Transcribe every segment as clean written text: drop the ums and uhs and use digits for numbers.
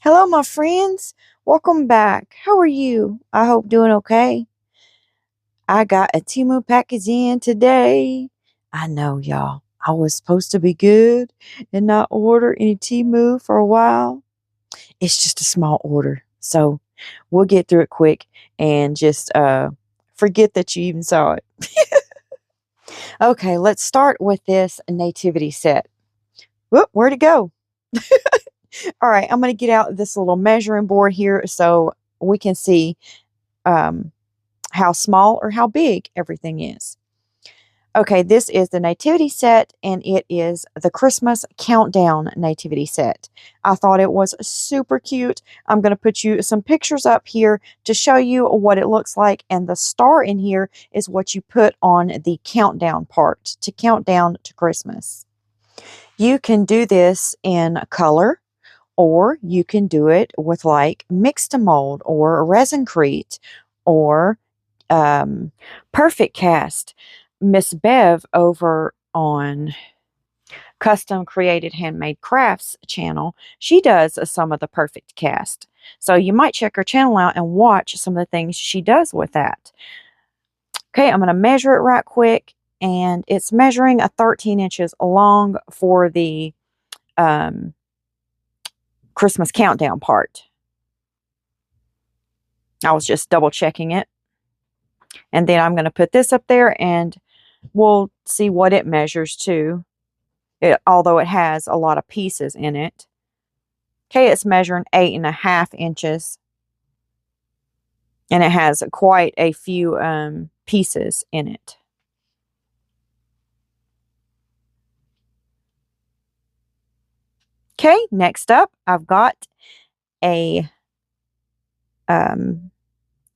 Hello, my friends. Welcome back. How are you? I hope doing okay. I got a Temu package in today. I know, y'all. I was supposed to be good and not order any Temu for a while. It's just a small order, so we'll get through it quick and just forget that you even saw it. Okay, let's start with this nativity set. Whoop, where'd it go? All right, I'm going to get out this little measuring board here so we can see um, how small or how big everything is. Okay, this is the nativity set, and it is the Christmas countdown nativity set. I thought it was super cute. I'm going to put you some pictures up here to show you what it looks like, and the star in here is what you put on the countdown part to count down to Christmas. You can do this in color, or you can do it with like mixed mold or Resincrete or Perfect Cast. Miss Bev over on Custom Created Handmade Crafts channel, she does some of the Perfect Cast. So you might check her channel out and watch some of the things she does with that. Okay, I'm going to measure it right quick, and it's measuring a 13 inches long for the um, Christmas countdown part. I was just double checking it. And then I'm going to put this up there and we'll see what it measures too, although it has a lot of pieces in it. Okay, it's measuring 8.5 inches. And it has quite a few pieces in it. Okay, next up, I've got a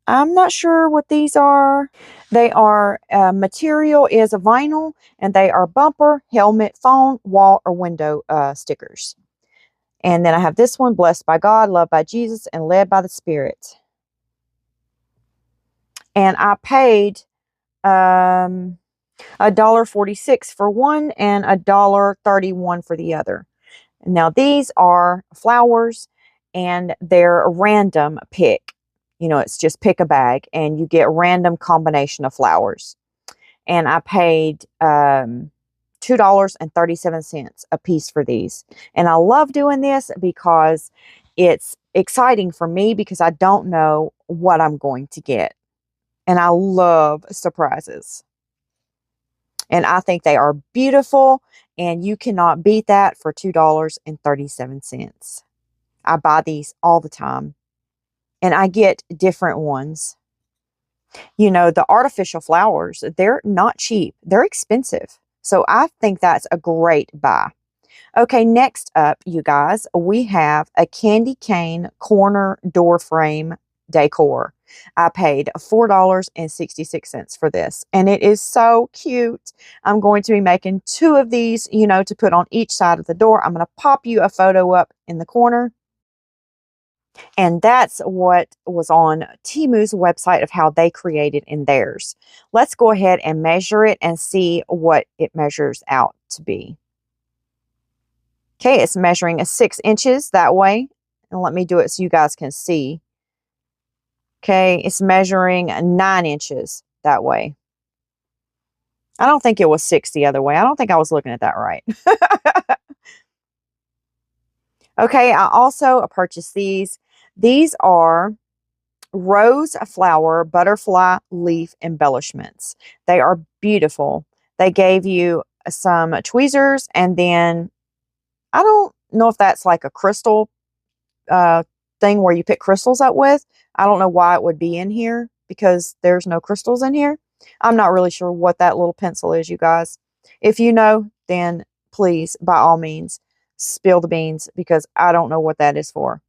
I'm not sure what these are. They are, material is a vinyl, and they are bumper, helmet, phone, wall, or window stickers. And then I have this one, blessed by God, loved by Jesus, and led by the Spirit. And I paid $1.46 for one and $1.31 for the other. Now these are flowers, and they're a random pick. You know, it's just pick a bag and you get a random combination of flowers. And I paid $2.37 a piece for these. And I love doing this because it's exciting for me because I don't know what I'm going to get. And I love surprises. And I think they are beautiful, and you cannot beat that for $2.37. I buy these all the time, and I get different ones. You know, the artificial flowers, they're not cheap. They're expensive. So I think that's a great buy. Okay, next up, you guys, we have a candy cane corner door frame decor. I paid $4.66 for this, and it is so cute. I'm going to be making two of these, you know, to put on each side of the door. I'm going to pop you a photo up in the corner. And that's what was on Temu's website of how they created in theirs. Let's go ahead and measure it and see what it measures out to be. Okay, it's measuring 6 inches that way. And let me do it so you guys can see. Okay, it's measuring 9 inches that way. I don't think it was 6 the other way. I don't think I was looking at that right. Okay, I also purchased these. These are rose flower butterfly leaf embellishments. They are beautiful. They gave you some tweezers, and then I don't know if that's like a crystal thing where you pick crystals up with. I don't know why it would be in here because there's no crystals in here. I'm not really sure what that little pencil is, you guys. If you know, then please, by all means, spill the beans because I don't know what that is for.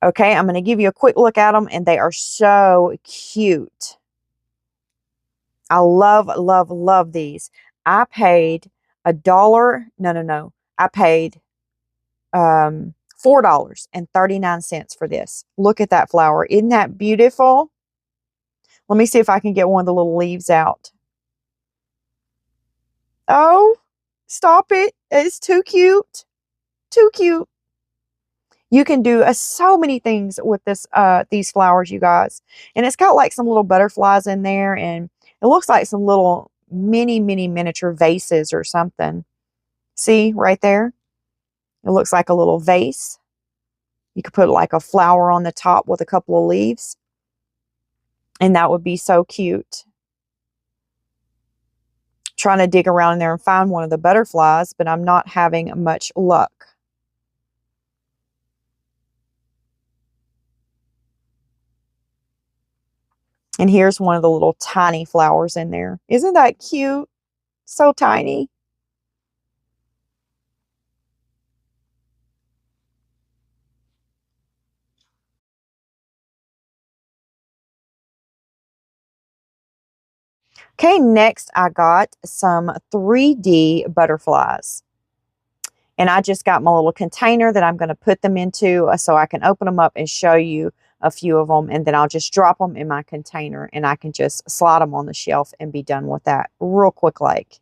Okay, I'm going to give you a quick look at them, and they are so cute. I love, love, love these. I paid a dollar. No. I paid $4.39 for this. Look at that flower. Isn't that beautiful? Let me see if I can get one of the little leaves out. Oh, stop it. It's too cute. Too cute. You can do so many things with these flowers, you guys. And it's got like some little butterflies in there, and it looks like some little mini miniature vases or something. See right there? It looks like a little vase. You could put like a flower on the top with a couple of leaves, and that would be so cute. Trying to dig around in there and find one of the butterflies, but I'm not having much luck. And here's one of the little tiny flowers in there. Isn't that cute? So tiny. Okay, next I got some 3D butterflies. And I just got my little container that I'm going to put them into so I can open them up and show you a few of them. And then I'll just drop them in my container and I can just slide them on the shelf and be done with that real quick like.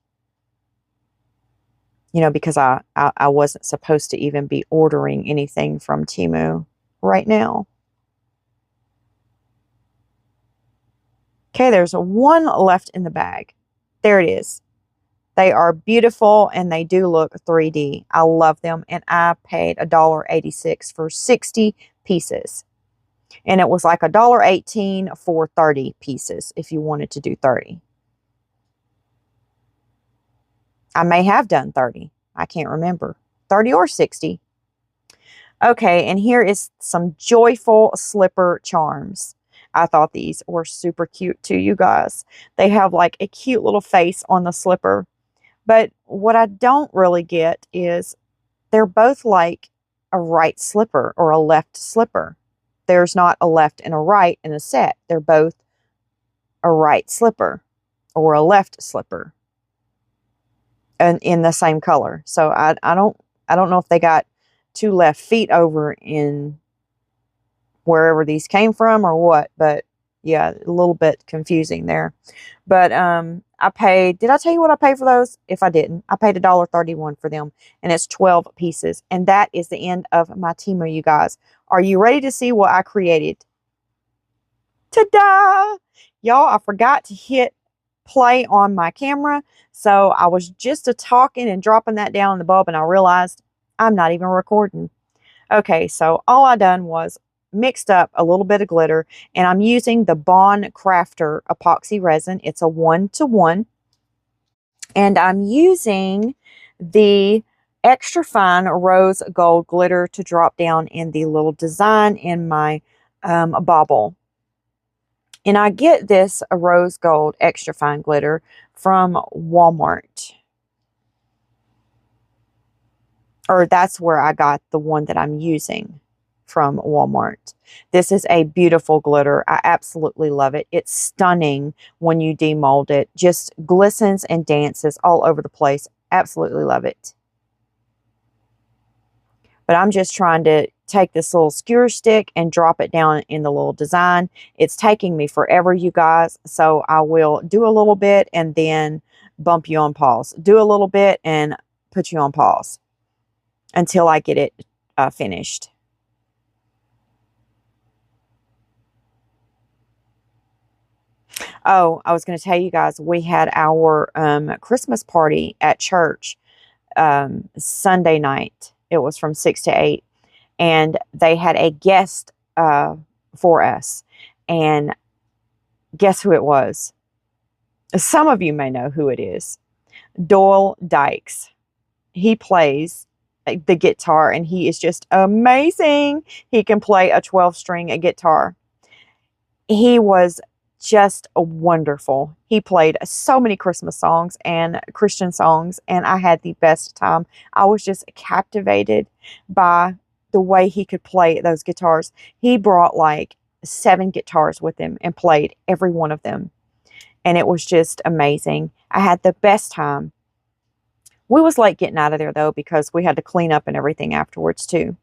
You know, because I wasn't supposed to even be ordering anything from Temu right now. Okay, there's one left in the bag. There it is. They are beautiful and they do look 3D. I love them, and I paid $1.86 for 60 pieces. And it was like $1.18 for 30 pieces if you wanted to do 30. I may have done 30. I can't remember. 30 or 60. Okay, and here is some joyful slipper charms. I thought these were super cute too, you guys. They have like a cute little face on the slipper. But what I don't really get is they're both like a right slipper or a left slipper. There's not a left and a right in a set. They're both a right slipper or a left slipper and in the same color. So I don't know if they got two left feet over in wherever these came from or what, but yeah, a little bit confusing there. But I paid, did I tell you what I paid for those? If I didn't, I paid $1.31 for them, and it's 12 pieces. And that is the end of my Temu, you guys. Are you ready to see what I created? Ta-da! Y'all, I forgot to hit play on my camera, so I was just talking and dropping that down in the bulb, and I realized I'm not even recording. Okay, so all I done was mixed up a little bit of glitter, and I'm using the Bond Crafter epoxy resin. It's a 1-to-1, and I'm using the extra fine rose gold glitter to drop down in the little design in my bauble. And I get this rose gold extra fine glitter from Walmart. Or that's where I got the one that I'm using, from Walmart. This is a beautiful glitter. I absolutely love it. It's stunning when you demold it. Just glistens and dances all over the place. Absolutely love it. But I'm just trying to take this little skewer stick and drop it down in the little design. It's taking me forever, you guys. So I will do a little bit and then bump you on pause. Do a little bit and put you on pause until I get it finished. Oh, I was going to tell you guys, we had our Christmas party at church Sunday night. It was from 6 to 8. And they had a guest for us. And guess who it was? Some of you may know who it is. Doyle Dykes. He plays the guitar, and he is just amazing. He can play a 12-string guitar. He was just wonderful. He played so many Christmas songs and Christian songs, and I had the best time. I was just captivated by the way he could play those guitars. He brought like 7 guitars with him and played every one of them, and it was just amazing. I had the best time. We was late getting out of there though, because we had to clean up and everything afterwards too.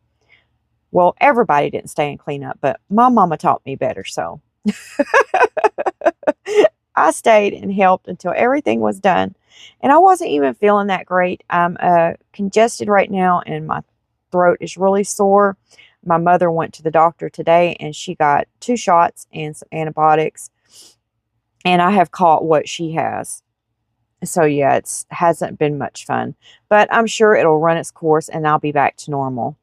Well, everybody didn't stay and clean up, but my mama taught me better, so I stayed and helped until everything was done. And I wasn't even feeling that great. I'm congested right now and my throat is really sore. My mother went to the doctor today and she got 2 shots and some antibiotics. And I have caught what she has. So yeah, it hasn't been much fun. But I'm sure it'll run its course and I'll be back to normal.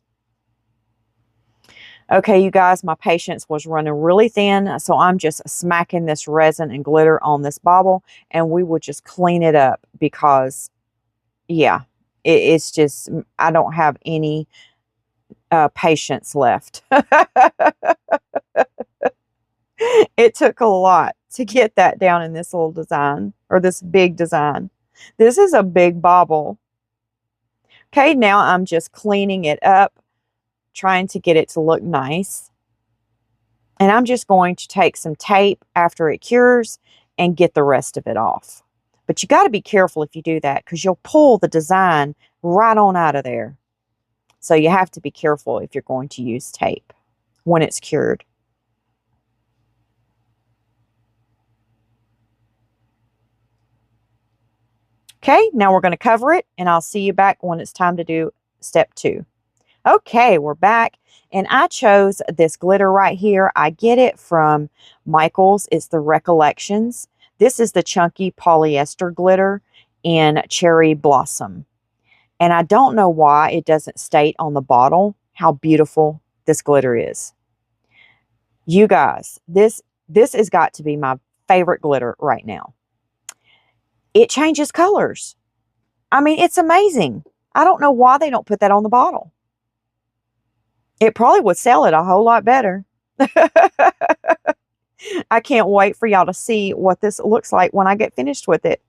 Okay, you guys, my patience was running really thin, so I'm just smacking this resin and glitter on this bauble, and we will just clean it up because, yeah, it's just, I don't have any patience left. It took a lot to get that down in this little design, or this big design. This is a big bauble. Okay, now I'm just cleaning it up, trying to get it to look nice. And I'm just going to take some tape after it cures and get the rest of it off. But you got to be careful if you do that because you'll pull the design right on out of there. So you have to be careful if you're going to use tape when it's cured. Okay, now we're going to cover it and I'll see you back when it's time to do step 2. Okay, we're back. And I chose this glitter right here. I get it from Michael's. It's the Recollections. This is the chunky polyester glitter in Cherry Blossom. And I don't know why it doesn't state on the bottle how beautiful this glitter is. You guys, this has got to be my favorite glitter right now. It changes colors. I mean, it's amazing. I don't know why they don't put that on the bottle. It probably would sell it a whole lot better. I can't wait for y'all to see what this looks like when I get finished with it.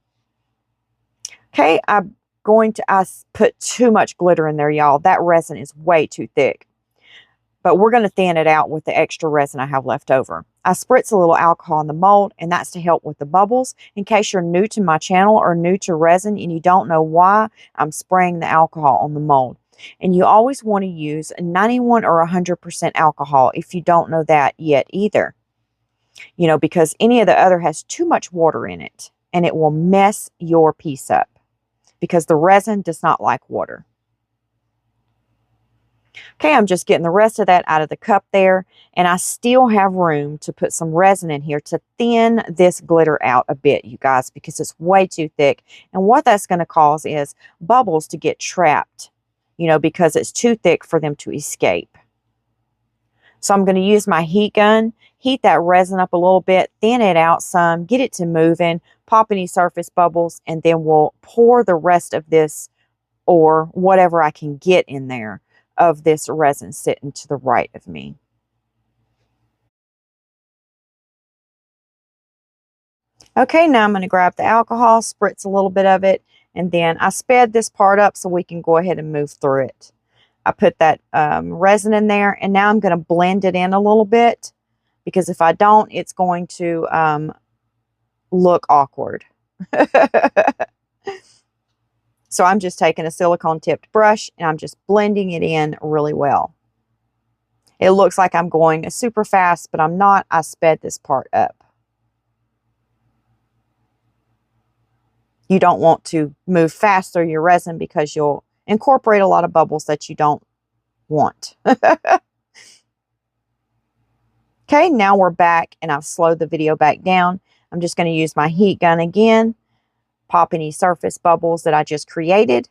Okay, I put too much glitter in there, y'all. That resin is way too thick. But we're going to thin it out with the extra resin I have left over. I spritz a little alcohol in the mold, and that's to help with the bubbles. In case you're new to my channel or new to resin and you don't know why I'm spraying the alcohol on the mold. And you always want to use 91 or 100% alcohol if you don't know that yet either. You know, because any of the other has too much water in it and it will mess your piece up because the resin does not like water. Okay, I'm just getting the rest of that out of the cup there, and I still have room to put some resin in here to thin this glitter out a bit, you guys, because it's way too thick. And what that's going to cause is bubbles to get trapped, you know, because it's too thick for them to escape. So I'm going to use my heat gun, heat that resin up a little bit, thin it out some, get it to moving, pop any surface bubbles, and then we'll pour the rest of this or whatever I can get in there of this resin sitting to the right of me. Okay, now I'm going to grab the alcohol, spritz a little bit of it, and then I sped this part up so we can go ahead and move through it. I put that resin in there, and now I'm going to blend it in a little bit because if I don't, it's going to look awkward. So I'm just taking a silicone tipped brush and I'm just blending it in really well. It looks like I'm going super fast, but I'm not. I sped this part up. You don't want to move fast through your resin because you'll incorporate a lot of bubbles that you don't want. Okay, now we're back and I've slowed the video back down. I'm just going to use my heat gun again. Pop any surface bubbles that I just created.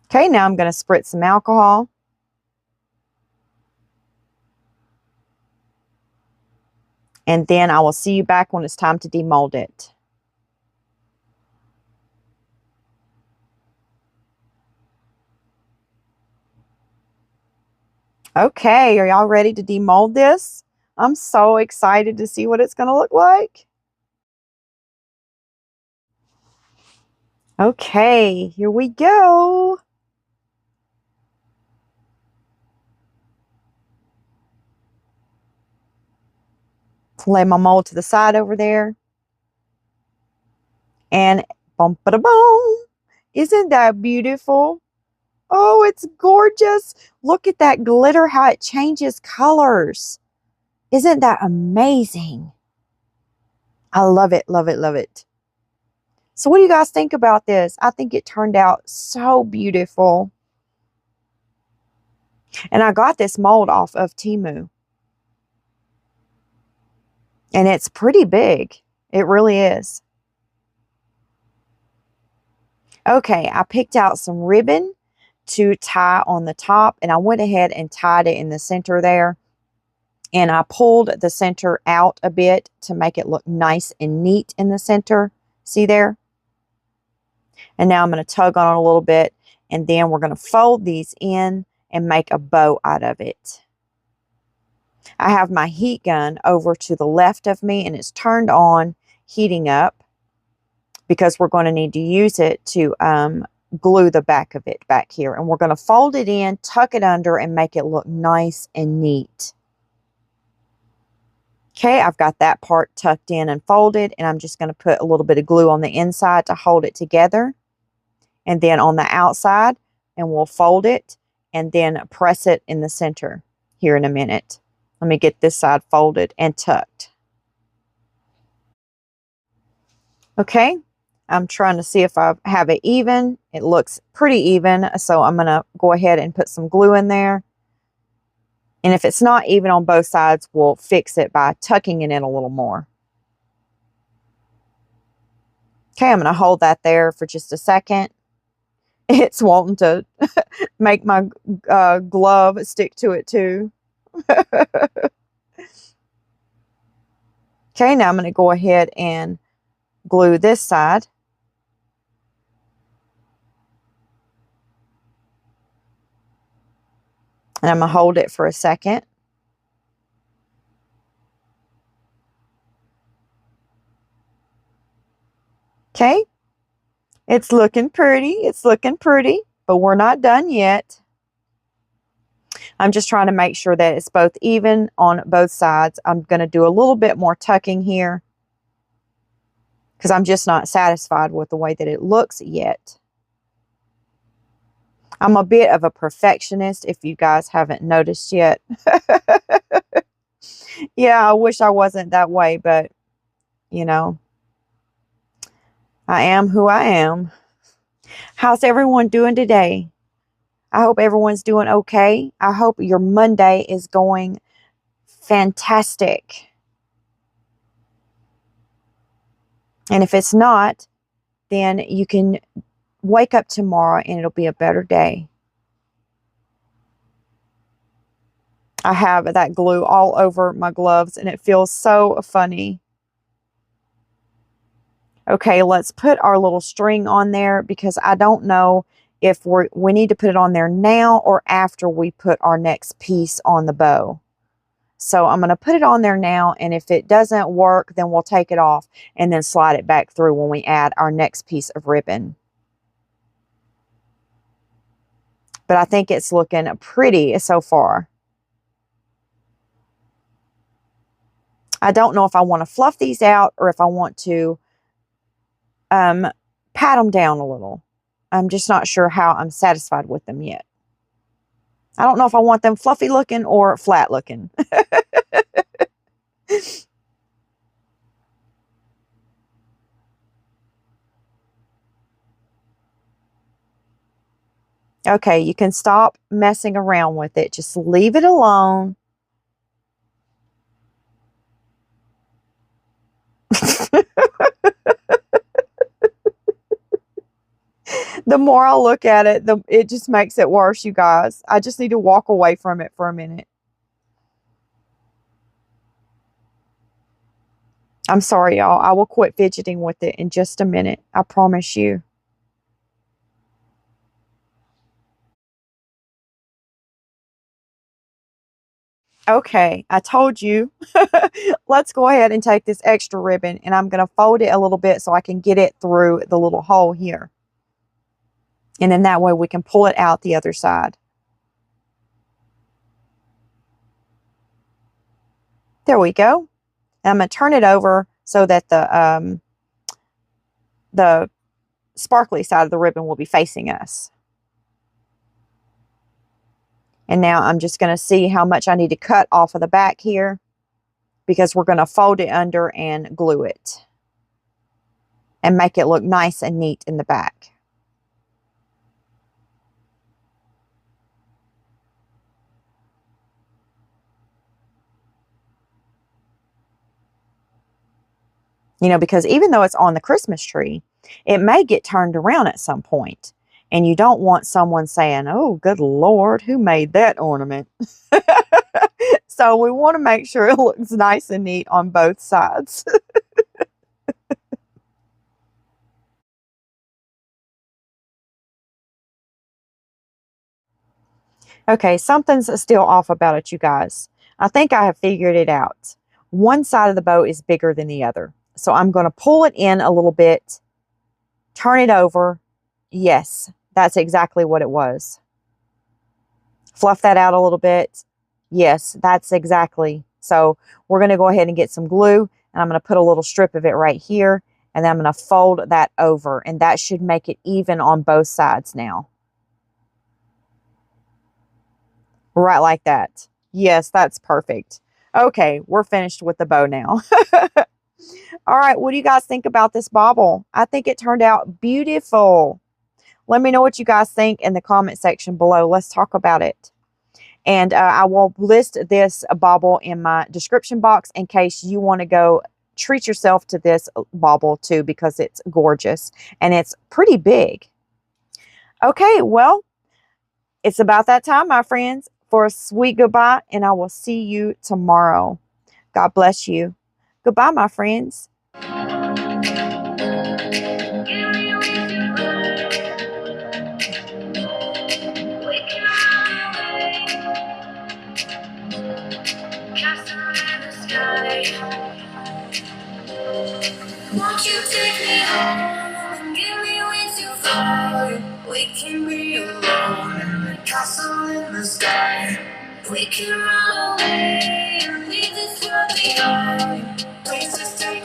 Okay, now I'm going to spritz some alcohol. And then I will see you back when it's time to demold it. Okay, are y'all ready to demold this? I'm so excited to see what it's going to look like. Okay, here we go. Lay my mold to the side over there. And boom, ba da boom. Isn't that beautiful? Oh, it's gorgeous. Look at that glitter, how it changes colors. Isn't that amazing? I love it, love it, love it. So what do you guys think about this? I think it turned out so beautiful. And I got this mold off of Temu. And it's pretty big. It really is. Okay, I picked out some ribbon to tie on the top, and I went ahead and tied it in the center there. And I pulled the center out a bit to make it look nice and neat in the center. See there? And now I'm going to tug on it a little bit, and then we're going to fold these in and make a bow out of it. I have my heat gun over to the left of me, and it's turned on, heating up, because we're going to need to use it to glue the back of it back here. And we're going to fold it in, tuck it under, and make it look nice and neat. Okay, I've got that part tucked in and folded, and I'm just going to put a little bit of glue on the inside to hold it together. And then on the outside, and we'll fold it and then press it in the center here in a minute. Let me get this side folded and tucked. Okay, I'm trying to see if I have it even. It looks pretty even, so I'm going to go ahead and put some glue in there. And if it's not even on both sides, we'll fix it by tucking it in a little more. Okay, I'm going to hold that there for just a second. It's wanting to make my glove stick to it too. Okay, now I'm going to go ahead and glue this side. And I'm going to hold it for a second. Okay, it's looking pretty. It's looking pretty, but we're not done yet. I'm just trying to make sure that it's both even on both sides. I'm going to do a little bit more tucking here because I'm just not satisfied with the way that it looks yet. I'm a bit of a perfectionist, if you guys haven't noticed yet. Yeah, I wish I wasn't that way, but, you know, I am who I am. How's everyone doing today? I hope everyone's doing okay. I hope your Monday is going fantastic. And if it's not, then you can wake up tomorrow and it'll be a better day. I have that glue all over my gloves and it feels so funny. Okay, let's put our little string on there because I don't know if we need to put it on there now or after we put our next piece on the bow. So I'm going to put it on there now, and if it doesn't work, then we'll take it off and then slide it back through when we add our next piece of ribbon. But I think it's looking pretty so far. I don't know if I want to fluff these out or if I want to pat them down a little. I'm just not sure how I'm satisfied with them yet. I don't know if I want them fluffy looking or flat looking. Okay, you can stop messing around with it. Just leave it alone. The more I look at it, it just makes it worse, you guys. I just need to walk away from it for a minute. I'm sorry, y'all. I will quit fidgeting with it in just a minute. I promise you. Okay, I told you. Let's go ahead and take this extra ribbon, and I'm going to fold it a little bit so I can get it through the little hole here. And then that way we can pull it out the other side. There we go. And I'm going to turn it over so that the sparkly side of the ribbon will be facing us. And now I'm just going to see how much I need to cut off of the back here because we're going to fold it under and glue it. and make it look nice and neat in the back. You know, because even though it's on the Christmas tree, it may get turned around at some point. And you don't want someone saying, oh, good Lord, who made that ornament? So we want to make sure it looks nice and neat on both sides. Okay, something's still off about it, you guys. I think I have figured it out. One side of the bow is bigger than the other. So I'm going to pull it in a little bit, turn it over. Yes, that's exactly what it was. Fluff that out a little bit. Yes, that's exactly. So we're going to go ahead and get some glue, and I'm going to put a little strip of it right here, and then I'm going to fold that over, and that should make it even on both sides now. Right like that. Yes, that's perfect. Okay, we're finished with the bow now. All right, what do you guys think about this bauble? I think it turned out beautiful. Let me know what you guys think in the comment section below. Let's talk about it. And I will list this bauble in my description box in case you want to go treat yourself to this bauble too, because it's gorgeous and it's pretty big. Okay, well, it's about that time, my friends, for a sweet goodbye, and I will see you tomorrow. God bless you. Goodbye, my friends. Won't you take me home and give me wings to fly? We can be alone in the castle in the sky. We can run away and leave this world behind. Places take